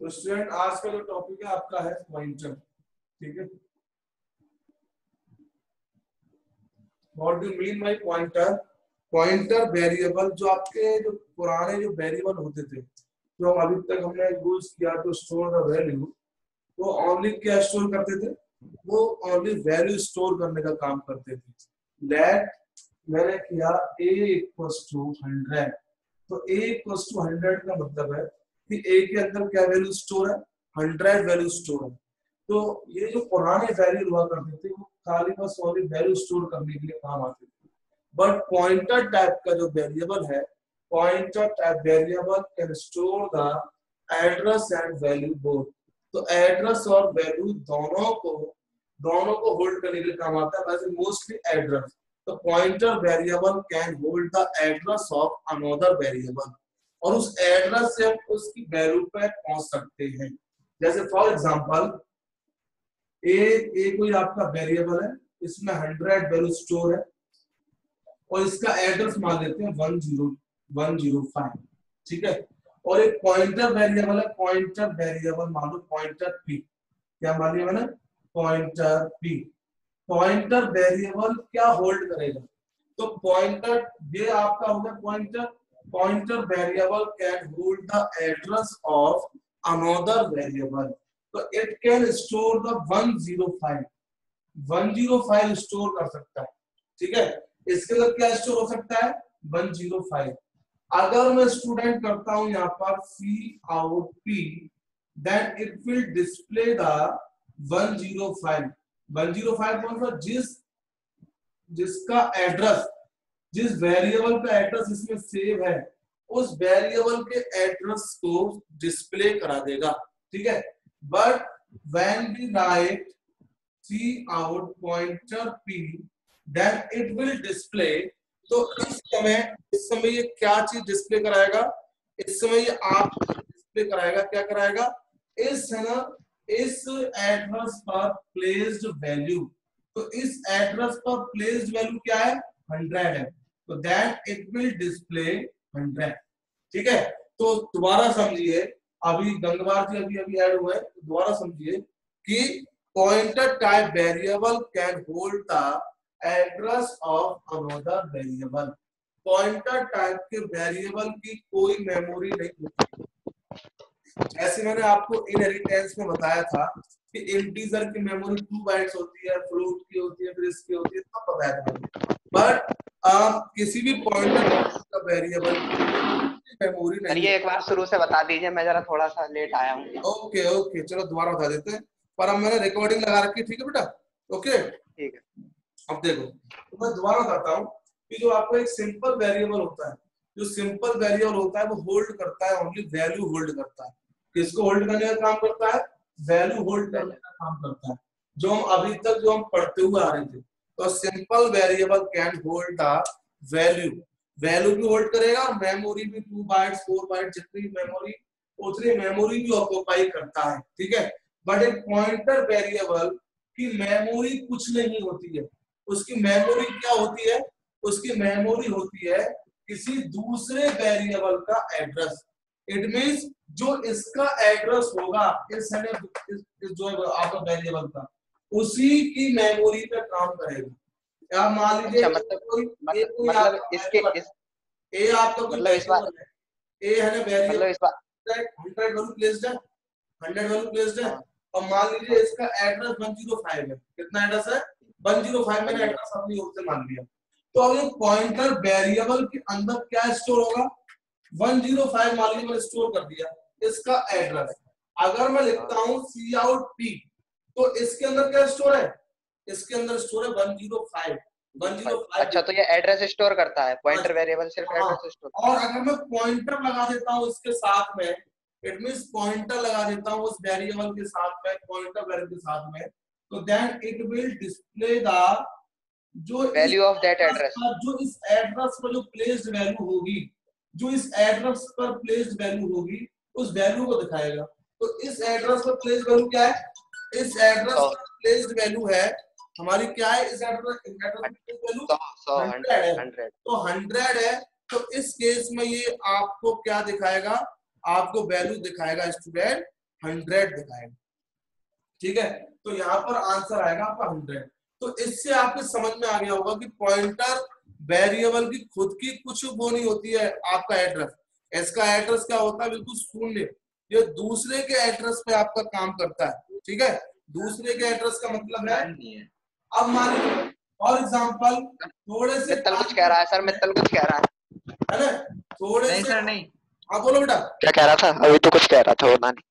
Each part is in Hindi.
तो स्टूडेंट आज का जो टॉपिक है आपका है पॉइंटर, ठीक है। What do mean by pointer? Pointer variable जो आपके जो पुराने जो वेरिएबल होते थे, जो हम अभी तक हमने यूज किया तो स्टोर द वैल्यू, वो ओनली क्या स्टोर करते थे? वो ओनली वैल्यू स्टोर करने का काम करते थे। लेट मैंने किया a इक्वल्स टू 100, तो a इक्वल्स टू 100 का मतलब है कि a के अंदर क्या वैल्यू स्टोर है? 100 वैल्यू स्टोर है। तो ये जो पुराने वैल्यू हुआ करते थे वो खाली बस ओनली वैल्यू स्टोर करने के लिए काम आते थे। बट पॉइंटर टाइप का जो वेरिएबल है, pointer type variable can store the address and value both. तो एड्रेस और वैल्यू दोनों को होल्ड करने के लिए काम आता है, वैसे मोस्टली एड्रेस। तो pointer variable can hold the address of another variable, और उस एड्रेस से हम उसकी वैल्यू पे पहुंच सकते हैं। जैसे फॉर एग्जांपल ए कोई आपका वेरिएबल है, इसमें 100 वैल्यू स्टोर है और इसका एड्रेस मान लेते हैं 10105, ठीक है। और एक पॉइंटर वेरिएबल है, पॉइंटर वेरिएबल मान लो पॉइंटर पी। क्या मान लिया मैंने? Pointer P. पॉइंटर वेरिएबल क्या होल्ड करेगा? तो पॉइंटर ये आपका हो गया pointer. Pointer variable can hold the address of another variable, तो it can store the 105 store कर सकता है, ठीक है। इसके अंदर क्या स्टोर हो सकता है? 105। अगर मैं स्टूडेंट करता हूं यहाँ पर C out P, then it will display the 105। 105 कौन सा? जिसका एड्रेस, जिस वेरिएबल का एड्रेस इसमें सेव है, उस वेरिएबल के एड्रेस को डिस्प्ले करा देगा, ठीक है। But when we write C out pointer P, then it will display. तो इस समय ये क्या चीज डिस्प्ले कराएगा? इस समय ये आप डिस्प्ले कराएगा, क्या कराएगा? इस है ना, इस एड्रेस पर प्लेस्ड वैल्यू। तो इस एड्रेस पर प्लेस्ड वैल्यू क्या है? 100 है, तो दैट इट विल डिस्प्ले 100, ठीक है। तो दोबारा समझिए, अभी गंगवार जी अभी ऐड हुए, तो दोबारा समझिए कि pointer type variable can hold the address of another variable. Pointer type के वेरिएबल की कोई मेमोरी नहीं होती। जैसे मैंने आपको इनहेरिटेंस में बताया था कि इंटीजर की मेमोरी 2 बाइट्स होती है, फ्लोट की होती है, फिर इसकी होती है, सब बताया था। बट किसी भी पॉइंटर का वेरिएबल मेमोरी नहीं। ये एक बार शुरू से बता दीजिए, मैं जरा थोड़ा सा लेट आया हूँ। ओके चलो दोबारा बता देते हैं, पर अब मैंने रिकॉर्डिंग लगा रखी, ठीक है बेटा? ओके ठीक है। अब देखो, तो मैं दोबारा बताता हूँ कि जो आपको एक सिंपल वेरिएबल होता है, जो सिंपल वेरिएबल होता है वो होल्ड करता है, ओनली वैल्यू होल्ड करता है। किसको होल्ड करने का काम करता है? वैल्यू होल्ड करने का काम करता है, जो हम अभी तक जो हम पढ़ते हुए आ रहे थे। तो simple variable can hold the value, value भी होल्ड करेगा और मेमोरी भी 2 बाइट्स 4 बाइट्स जितनी मेमोरी, उतनी मेमोरी भी ऑक्यूपाई करता है, ठीक है। बट एक पॉइंटर वेरिएबल की मेमोरी कुछ नहीं होती है। उसकी मेमोरी क्या होती है? उसकी मेमोरी होती है किसी दूसरे वेरिएबल का एड्रेस। इट मींस जो इसका एड्रेस होगा, इस जो आपका वेरिएबल का, उसी की मेमोरी पे काम करेगा। आप मान लीजिए मतलब इसके ए आपका कोई वेरिएबल है, ए है ना वेरिएबल, 100 वैल्यू प्लेस्ड है, 100 वैल्यू प्लेस्ड है, और मान लीजिए इसका एड्रेस 105 है। कितना एड्रेस है? 105 मैंने एड्रेस अपनी ओर से मान लिया। तो अब ये पॉइंटर वेरिएबल के अंदर क्या स्टोर होगा? 105 मान लीजिए मैंने स्टोर कर दिया इसका एड्रेस। अगर मैं लिखता हूं सी आउट पी, तो इसके अंदर क्या स्टोर है? इसके अंदर स्टोर है 105। अच्छा, तो ये एड्रेस स्टोर करता है, पॉइंटर वेरिएबल सिर्फ एड्रेस स्टोर। और अगर मैं पॉइंटर लगा देता हूं इसके साथ में, इट मींस पॉइंटर लगा देता हूं उस वेरिएबल के साथ में, पॉइंटर वेरिएबल के साथ में, तो then it will display the जो वैल्यू ऑफ दैट एड्रेस, जो इस एड्रेस पर जो प्लेस्ड वैल्यू होगी, जो इस एड्रेस पर प्लेस्ड वैल्यू होगी, उस वैल्यू को दिखाएगा। तो इस एड्रेस पर प्लेस्ड वैल्यू क्या है? इस एड्रेस पर प्लेस्ड वैल्यू है हमारी, क्या है? इस एड्रेस पर प्लेस्ड वैल्यू 100 है, तो 100 है। तो इस केस में ये आपको क्या दिखाएगा? आपको वैल्यू दिखाएगा स्टूडेंट 100 दिखाएगा। ठीक है, तो यहाँ पर आंसर आएगा आपका 100। तो इससे आपको समझ में आ गया होगा कि पॉइंटर वेरिएबल की खुद की कुछ वो नहीं होती है आपका एड्रेस। इसका एड्रेस क्या होता है, बिल्कुल शून्य। ये दूसरे के एड्रेस पे आपका काम करता है। ठीक है, दूसरे के एड्रेस का मतलब है, अब मान लीजिए फॉर एग्जांपल थोड़े से मित्तल कुछ कह रहा है सर, मित्तल कुछ कह रहा है ना, थोड़े नहीं से सर नहीं। हाँ बोलो बेटा। क्या कह रहा था? अभी तो कुछ कह रहा था, होना नहीं।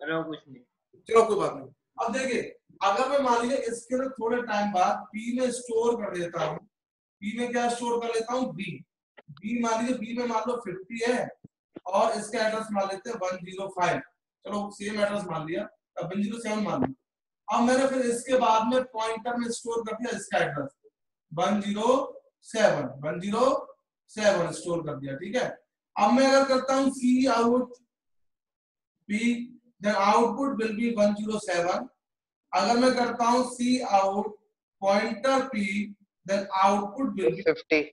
अरे वो कुछ नहीं। चलो कोई बात नहीं। अब देखिए, अगर मैं मान लीजिए इसके ना थोड़े टाइम बाद पी में स्टोर कर देता हूँ, पी में क्या स्टोर कर लेता हूँ, बी मान लीजिए बी में मान लो 50 है और इसका एड्रेस मान लेते हैं 105। चलो सेम एड्रेस मान लिया, अब 107 मान लिया। अब मैंने फिर इसके बाद में पॉइंटर में स्टोर कर दिया इसका एड्रेस 107 स्टोर कर दिया। ठीक है, अब मैं अगर करता हूँ C out P, then output will be 107। अगर मैं करता हूँ C out pointer P, then output will be 50।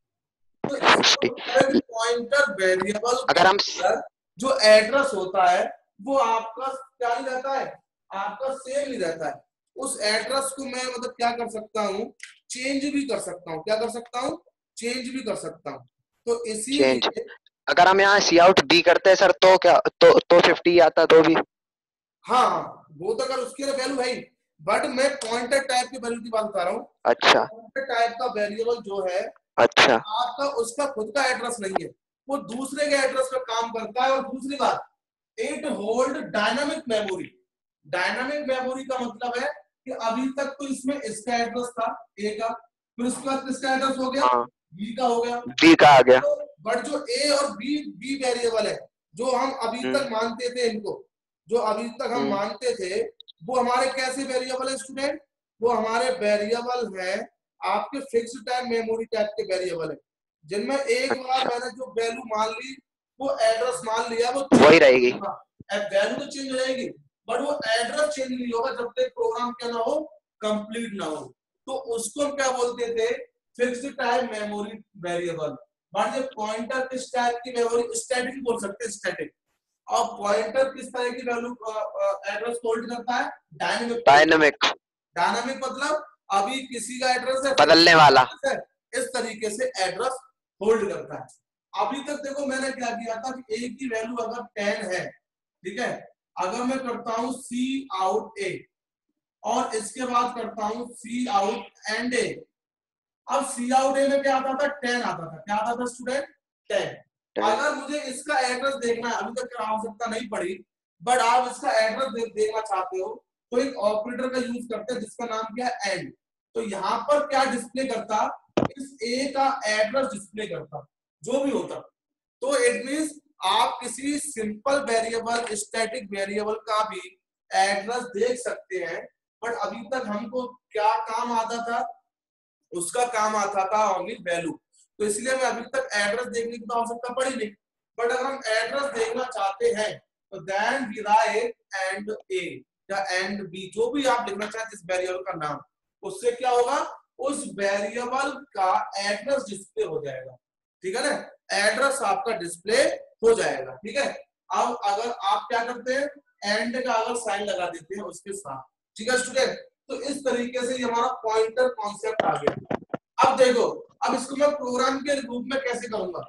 तो इसको पॉइंटर वेरिएबल अगर हम जो एड्रेस होता है वो आपका क्या नहीं रहता है, आपका सेम नहीं रहता है। उस एड्रेस को मैं मतलब क्या कर सकता हूँ, चेंज भी कर सकता हूँ। क्या कर सकता हूँ, चेंज भी कर सकता हूँ। तो इसीलिए अगर हम यहाँ सी आउट बी करते हैं सर तो क्या तो 50 आता तो भी। हाँ वो तो अगर उसकी वैल्यू है, बट मैं पॉइंटर टाइप की वैल्यू की बात बता रहा हूँ। अच्छा, पॉइंटर टाइप का वेरिएबल जो है अच्छा, आपका उसका खुद का एड्रेस नहीं है, वो दूसरे के एड्रेस पे काम करता है। और दूसरी बात, it hold dynamic memory. Dynamic memory का मतलब है कि अभी तक तो इसमें इसका एड्रेस था ए का, फिर उसके बाद किसका एड्रेस हो गया, बी का हो गया, बी का आ गया। बट जो ए और बी वेरिएबल है जो हम अभी तक मानते थे, इनको जो अभी तक हम मानते थे, वो हमारे कैसे वेरिएबल है स्टूडेंट, वो हमारे वेरिएबल है आपके फिक्स्ड टाइम मेमोरी टाइप के वेरिएबल है, जिनमें एक बार मैंने जो वैल्यू मान ली, वो एड्रेस मान लिया, वो वही रहेगी। वैल्यू तो चेंज हो जाएगी बट वो एड्रेस चेंज नहीं होगा जब तक प्रोग्राम क्या ना हो, कंप्लीट ना हो। तो उसको हम क्या बोलते थे, fixed time memory variable. But जब पॉइंटर किस टाइप की मेमोरी, स्टैटिक बोल सकते हैं, स्टैटिक। और पॉइंटर किस तरह की वैल्यू एड्रेस होल्ड करता है, डायनामिक। डायनामिक मतलब अभी किसी का एड्रेस है, बदलने वाला, इस तरीके से एड्रेस होल्ड करता है। अभी तक देखो मैंने क्या किया था कि ए की वैल्यू अगर 10 है, ठीक है, अगर मैं करता हूं सी आउट ए और इसके बाद करता हूं सी आउट एंड ए, अब सी आउट ए में क्या आता था, 10 आता था। क्या आता था स्टूडेंट, 10। अगर मुझे इसका एड्रेस देखना है, अभी तक आवश्यकता नहीं पड़ी, बट आप इसका एड्रेस देखना चाहते हो तो एक ऑपरेटर का यूज करते हैं जिसका नाम क्या है, एंड। तो यहाँ पर क्या डिस्प्ले करता, इस ए का एड्रेस डिस्प्ले करता, जो भी होता। तो इट मींस आप किसी सिंपल वेरिएबल, स्टैटिक वेरिएबल का भी एड्रेस देख सकते हैं, बट अभी तक हमको क्या काम आता था, उसका काम आता था ओनली वैल्यू। तो इसलिए मैं अभी तक एड्रेस देखने की तो आवश्यकता पड़ी नहीं, बट अगर हम एड्रेस देखना चाहते हैं तो देन वी राइट एंड ए या एंड बी, जो भी आप लिखना चाहते इस वेरिएबल का नाम, उससे क्या होगा, उस वेरिएबल का एड्रेस डिस्प्ले हो जाएगा। ठीक है ना, एड्रेस आपका डिस्प्ले हो जाएगा। ठीक है, अब अगर आप क्या करते हैं, एंड का अगर साइन लगा देते हैं उसके साथ। ठीक है स्टूडेंट, तो इस तरीके से ये हमारा पॉइंटर कॉन्सेप्ट आ गया। अब देखो, अब इसको मैं प्रोग्राम के रूप में कैसे करूंगा,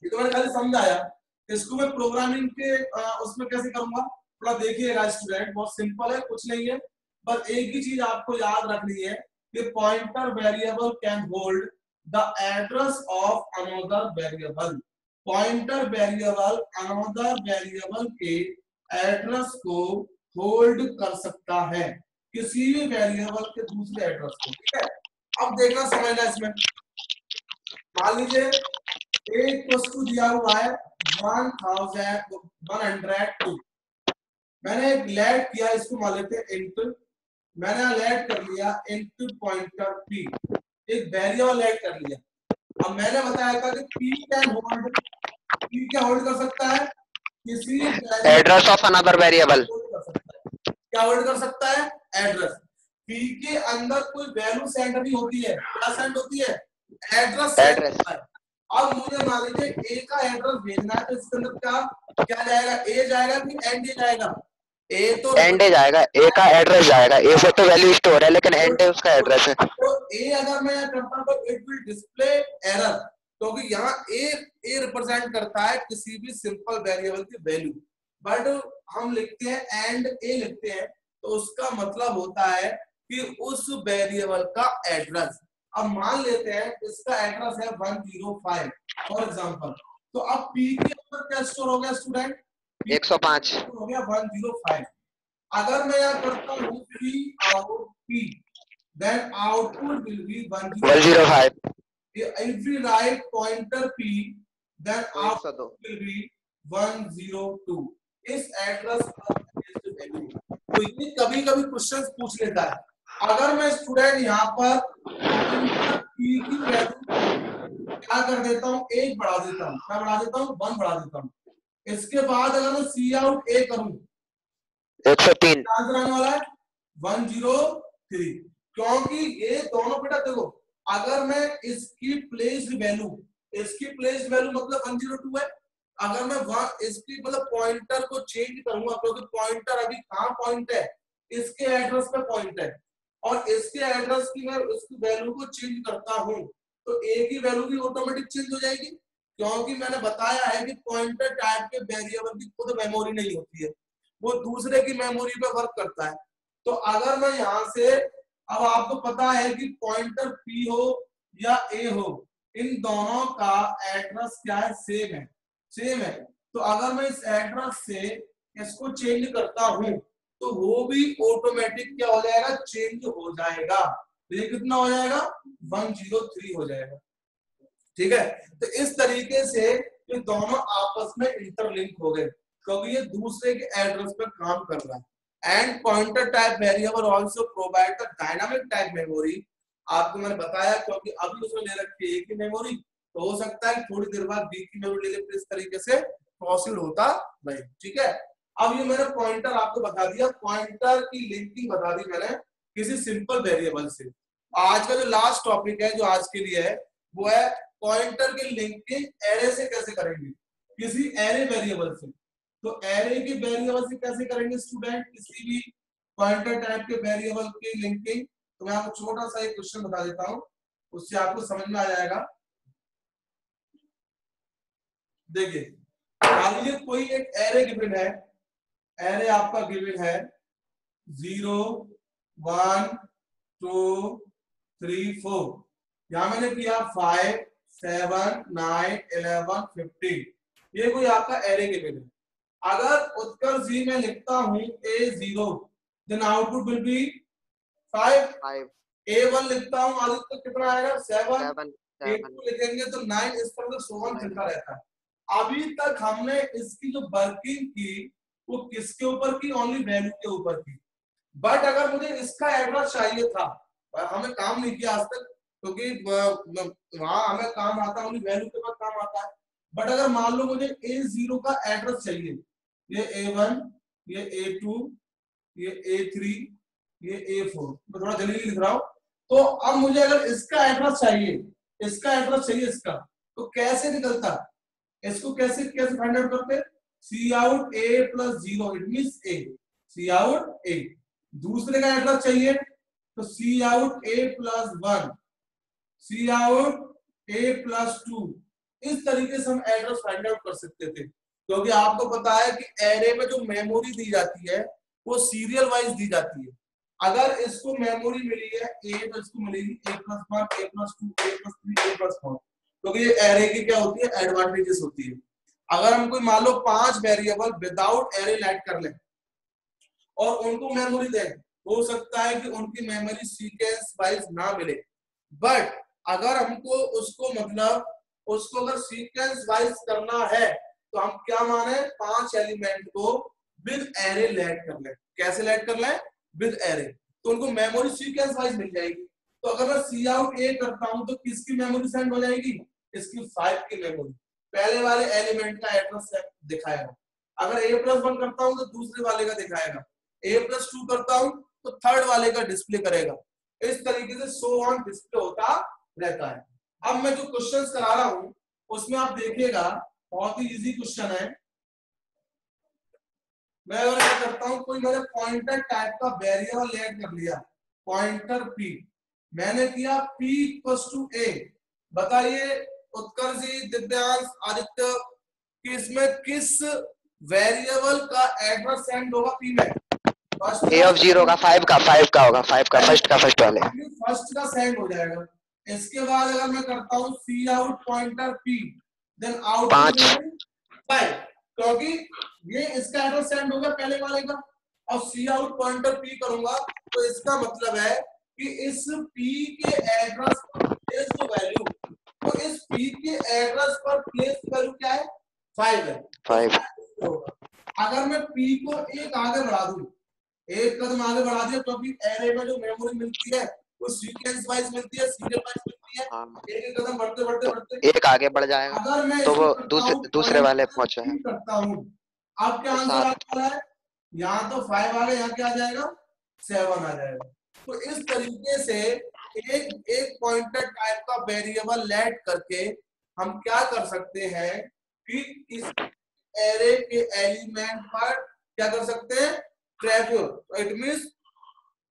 ये तो मैंने खाली समझाया, इसको मैं प्रोग्रामिंग के उसमें कैसे करूंगा, थोड़ा देखिएगा स्टूडेंट। बहुत सिंपल है, कुछ नहीं है, बस एक ही चीज आपको याद रखनी है कि pointer variable can hold the address of another variable. Pointer variable another variable के एड्रेस को होल्ड कर सकता है, किसी भी वेरिएबल के दूसरे एड्रेस को। ठीक है, अब देखना समझना इसमें, मान लीजिए एक वस्तु दिया हुआ है 1102, मैंने एक लेट किया, इसको मान लेते हैं इंट, मैंने लेट कर लिया इंट पॉइंटर पी, एक वेरिएबल लेट कर लिया। अब मैंने बताया था कि पी कैन होल्ड, पी क्या होल्ड कर सकता है, किसी एड्रेस ऑफ अनदर वेरिएबल। क्या होल्ड कर सकता है, एड्रेस। पी के अंदर कोई वैल्यू सेंड नहीं होती है, क्या सेंड होती है, एड्रेस सेंड होता है। अब मुझे मान लीजिए ए का एड्रेस भेजना है, तो इसके अंदर क्या क्या जाएगा, ए जाएगा कि एंड ए जाएगा? ए तो एंड ए जाएगा, ए का एड्रेस जाएगा, ए से तो वैल्यू स्टोर है लेकिन एंड ए उसका एड्रेस है। तो ए अगर मैं यहाँ करता हूँ तो इट विल डिस्प्ले एरर, क्योंकि यहाँ ए रिप्रेजेंट करता है किसी भी सिंपल वेरिएबल की वैल्यू, बट हम लिखते हैं एंड ए लिखते हैं, तो उसका मतलब होता है कि उस वेरिएबल का एड्रेस। अब मान लेते हैं इसका एड्रेस है 105 फॉर एग्जांपल, तो अब पी के ऊपर क्या स्टोर हो गया स्टूडेंट? 105 हो गया 105। अगर मैं यहाँ करता हूँ P out P, then output will be 105. If we write pointer p, then output 102. will be 102 इस एड्रेस पर वैल्यू। तो ये कभी कभी क्वेश्चन पूछ लेता है। अगर मैं स्टूडेंट यहाँ पर p की वैल्यू क्या कर देता हूँ, 1 बढ़ा देता हूँ, क्या बढ़ा देता हूँ, 1 बढ़ा देता हूँ। इसके बाद अगर मैं सी आउट ए करूँ, 103 आंसर आने वाला है 103, क्योंकि ये दोनों बेटा देखो, अगर मैं इसकी प्लेस्ड वैल्यू मतलब 102 है, अगर मैं इसकी मतलब पॉइंटर को चेंज करूंगा, क्योंकि पॉइंटर अभी कहां पॉइंट है, इसके एड्रेस पे पॉइंट है, और इसके एड्रेस की मैं उसकी वैल्यू को चेंज करता हूं, तो ए की वैल्यू भी ऑटोमेटिक चेंज हो जाएगी, क्योंकि मैंने बताया है कि पॉइंटर टाइप के वेरिएबल की खुद मेमोरी नहीं होती है, वो दूसरे की मेमोरी पे वर्क करता है। तो अगर मैं यहां से, अब आपको पता है कि पॉइंटर पी हो या ए हो, इन दोनों का एड्रेस क्या है, सेम है। तो अगर मैं इस एड्रेस से इसको चेंज करता हूं, तो वो भी ऑटोमेटिक क्या हो जाएगा, चेंज हो जाएगा। तो ये कितना हो जाएगा, 103 हो जाएगा। ठीक है, तो इस तरीके से ये दोनों आपस में इंटरलिंक हो गए, क्योंकि ये दूसरे के एड्रेस पर काम कर रहा है। And pointer type variable also provide the dynamic type memory, आपको मैंने बताया, क्योंकि अभी उसमें ले रखी है ए की मेमोरी, तो हो सकता है थोड़ी देर बाद बी की मेमोरी ले ले, इस तरीके से पॉसिबल होता नहीं। ठीक है, अब ये मैंने पॉइंटर आपको बता दिया, पॉइंटर की लिंकिंग बता दी मैंने किसी सिंपल वेरिएबल से। आज का जो लास्ट टॉपिक है जो आज के लिए है, वो है पॉइंटर की लिंकिंग एरे से कैसे करेंगे, किसी एरे वेरिएबल से। तो एरे के वेरिएबल से कैसे करेंगे स्टूडेंट, किसी भी पॉइंटर टाइप के वेरिएबल की लिंकिंग। तो मैं आपको छोटा सा एक क्वेश्चन बता देता हूं, उससे आपको समझ में आ जाएगा। देखिए, मान लीजिए कोई एक एरे गिवन है, एरे आपका गिवन है 0 1 2 3 4, यहां मैंने किया 5 7 9 11 15, ये कोई आपका एरे गिवन है। अगर उत्तर जी में लिखता हूं A0, then output will B 5। A1 लिखता हूं, आदित्य कितना आएगा, 7। A2 लिखेंगे तो 9, इस तरह से 7 चलता रहता है। अभी तक हमने इसकी जो वर्किंग की वो किसके ऊपर की, ओनली वैल्यू के ऊपर की। बट अगर मुझे इसका एड्रेस चाहिए था, हमें काम नहीं किया आज तक, क्योंकि वहां हमें काम आता है ओनली वैल्यू के बाद काम आता है। बट अगर मान लो मुझे A0 का एड्रेस चाहिए, ये A1, ये A2, ये A3, ये A4, मैं थोड़ा जल्दी लिख रहा हूं। तो अब मुझे अगर इसका एड्रेस चाहिए, इसका, तो कैसे निकलता, इसको कैसे कैसे फाइंड आउट करते, C out A + 0, it means A, C out A। दूसरे का एड्रेस चाहिए तो C out A + 1, C out A + 2, इस तरीके से हम एड्रेस फाइंड आउट कर सकते थे, क्योंकि आपको पता है कि एरे में जो मेमोरी दी जाती है वो सीरियल वाइज दी जाती है। अगर इसको मेमोरी मिली है A, तो इसको मिलेगी A + 1, A + 2, A + 3, A + 4, क्योंकि ये एरे की क्या होती है, एडवांटेजेस होती है। अगर हम कोई मान लो 5 वेरिएबल विदाउट एरे ऐड कर लें और उनको मेमोरी दें, हो सकता है कि उनकी मेमोरी सीक्वेंस वाइज ना मिले, बट अगर हमको उसको मतलब उसको अगर सीक्वेंस वाइज करना है, तो हम क्या माने, 5 एलिमेंट को विद एरे ऐड कर लें। कैसे ऐड कर लें, विद एरे, तो उनको मेमोरी सीक्वेंस वाइज मिल जाएगी। तो अगर मैं सी आउट ए करता हूं तो किसकी मेमोरी सेंड हो जाएगी, इसकी 5 की मेमोरी, पहले वाले एलिमेंट का एड्रेस दिखाएगा। अगर A+1 करता हूं तो दूसरे वाले का दिखाएगा, A+2 करता हूं तो थर्ड वाले का डिस्प्ले करेगा। इस तरीके से सो ऑन डिस्प्ले होता रहता है। अब मैं जो क्वेश्चंस करा रहा हूं उसमें आप देखिएगा बहुत ही इजी क्वेश्चन है। मैं अगर क्या करता हूं, कोई मैंने पॉइंटर टाइप का वेरिएबल ऐड कर लिया, पॉइंटर p, मैंने किया p इक्वल्स टू a। बताइए उत्कर्ष जी, दिव्यांश, आदित्य, कि इसमें किस वेरिएबल का एड्रेस सेंड होगा p में? ए ऑफ 0 का 5 का होगा, 5 का फर्स्ट वाले फर्स्ट का सेंड हो जाएगा। इसके बाद अगर मैं करता हूँ C out pointer p, then output 5, क्योंकि ये इसका एड्रेस सेंड होगा पहले वाले का, और सी आउट पॉइंटर p करूंगा तो इसका मतलब है कि इस p के एड्रेस पर प्लेस जो वैल्यू, तो इस p के एड्रेस पर प्लेस वैल्यू क्या है? 5 है। 5। अगर मैं p को एक आगे बढ़ा दूं, एक कदम आगे बढ़ा दिया, क्योंकि एरे में जो मेमोरी मिलती है वो सीक्वेंस वाइज मिलती है, सीरियल वाइज मिलती है, एक कदम बढ़ते बढ़ते बढ़ते एक आगे बढ़ जाएगा अगर मैं तो वो दूसरे वाले पहुंच जाएगा। करता हूं, अब क्या आंसर आता है? यहाँ तो 5 आ गया, यहाँ क्या आ जाएगा? 7 आ जाएगा। तो इस तरीके से एक पॉइंटर टाइप का वेरिएबल ऐड करके हम क्या कर सकते हैं कि इस एरे के एलिमेंट पर क्या कर सकते हैं? ट्रैवल, इट मींस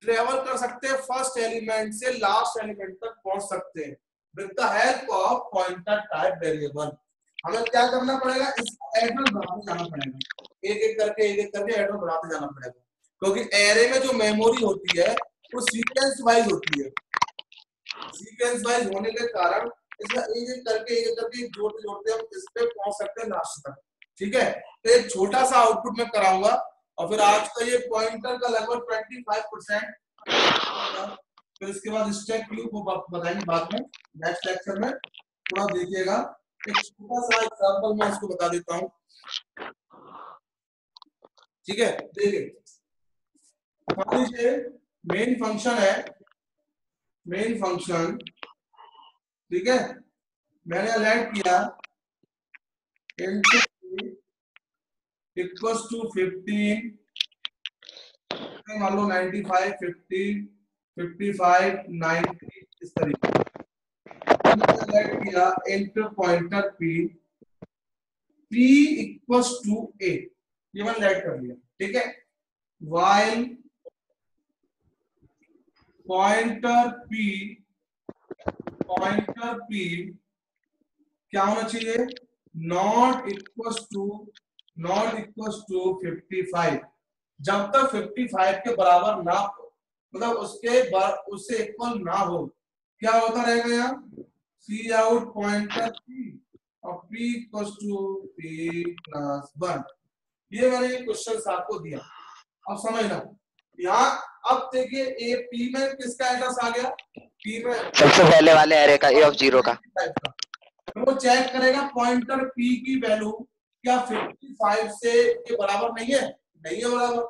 ट्रेवल कर सकते हैं, फर्स्ट एलिमेंट से लास्ट एलिमेंट तक पहुंच सकते हैं with the help of pointer type variable. हमें क्या करना पड़ेगा? इसका एड्रेस बढ़ाते जाना पड़ेगा, एक एक करके एड्रेस बढ़ाते जाना पड़ेगा, क्योंकि एरे में जो मेमोरी होती है वो सीक्वेंस वाइज होती है। सीक्वेंस वाइज होने के कारण इसका एक एक करके जोड़ते जोड़ते हम इस पे पहुंच सकते हैं लास्ट तक। ठीक है, तो एक छोटा सा आउटपुट मैं कराऊंगा, और फिर आज का ये पॉइंटर का लगभग 25%, फिर इसके बाद स्टेप क्यू को बताएंगे बाद में नेक्स्ट लेक्चर में। थोड़ा देखिएगा, एक छोटा सा एग्जांपल मैं इसको बता देता हूं। ठीक है, देखिए मान लीजिए मेन फंक्शन है, मेन फंक्शन, ठीक है, मैंने अलर्ट किया इक्वल्स टू 15, मान लो 95, 50, 55, 90, इस तरीके अलर्ट किया into pointer p equals to a, ये मैंने अलर्ट कर लिया। ठीक है, while पॉइंटर p क्या होना चाहिए? Not equals to 55। जब तक 55 के बराबर ना हो, मतलब उससे इक्वल ना हो, क्या होता रहेगा? यहाँ सी आउट पॉइंटर p और p इक्वल्स टू p+1। ये मैंने ये क्वेश्चन आपको दिया, अब समझना। यहाँ अब देखिए ए p में किसका एड्रेस आ गया? p में सबसे पहले वाले एरे का, ए ऑफ 0 का। तो वो चेक करेगा पॉइंटर p की वैल्यू क्या 55 से के बराबर नहीं है? नहीं है बराबर।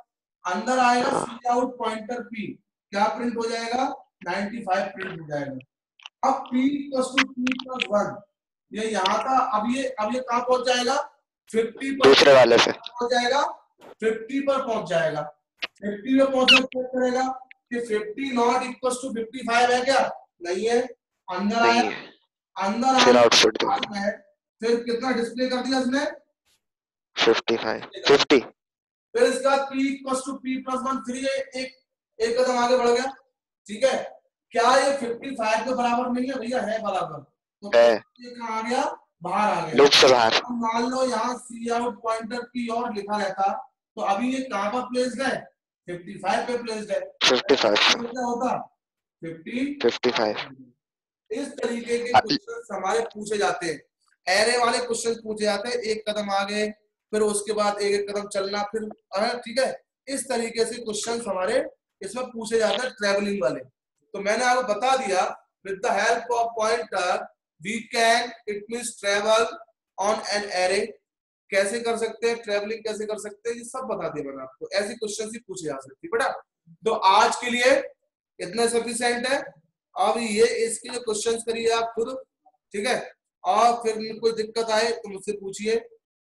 अंदर आएगा सी आउट पॉइंटर p, क्या प्रिंट हो जाएगा? 95 प्रिंट हो जाएगा। अब p = p+1, ये यहाँ था, अब ये कहाँ पहुंच जाएगा? 50 पर दूसरे वाले से पहुंच जाएगा, 50 पर पहुंच जाएगा। 50 पे पहुंचने चेक करेगा कि 50 नॉट इक्वल्स टू 55 है क्या? नहीं है। अंदर आया, अंदर फिर आउटपुट है, फिर कितना डिस्प्ले कर दिया इसने? 55, 50। फिर इसके बाद p = p+1, फिर ये एक कदम आगे बढ़ गया। ठीक है, क्या ये 55 के बराबर नहीं है? भैया है बराबर, तो ये कहाँ आ गया? बाहर आ गया, लूप से बाहर। मान लो यहाँ सी आउट पॉइंटर p और लिखा रहता, तो अभी ये कहाँ पर प्लेस्ड है? 55 पे प्लेस्ड है। 55 क्या होता? 55। इस तरीके के क्वेश्चंस हमारे पूछे जाते हैं, एरे वाले क्वेश्चंस पूछे जाते हैं, एक कदम आगे, फिर उसके बाद एक एक कदम चलना, फिर ठीक है, इस तरीके से क्वेश्चंस हमारे इसमें पूछे जाते हैं ट्रैवलिंग वाले। तो मैंने आपको बता दिया with the help of pointer we can, it means travel on an array. कैसे कर सकते हैं ट्रैवलिंग, कैसे कर सकते हैं, ये सब बता दिया मैंने आपको। ऐसी क्वेश्चंस ही पूछे जा सकते हैं बेटा। तो आज के लिए इतना सफिशिएंट है। अब ये इसके जो क्वेश्चंस करिए आप खुद, ठीक है, और फिर कोई दिक्कत आए तो मुझसे पूछिए।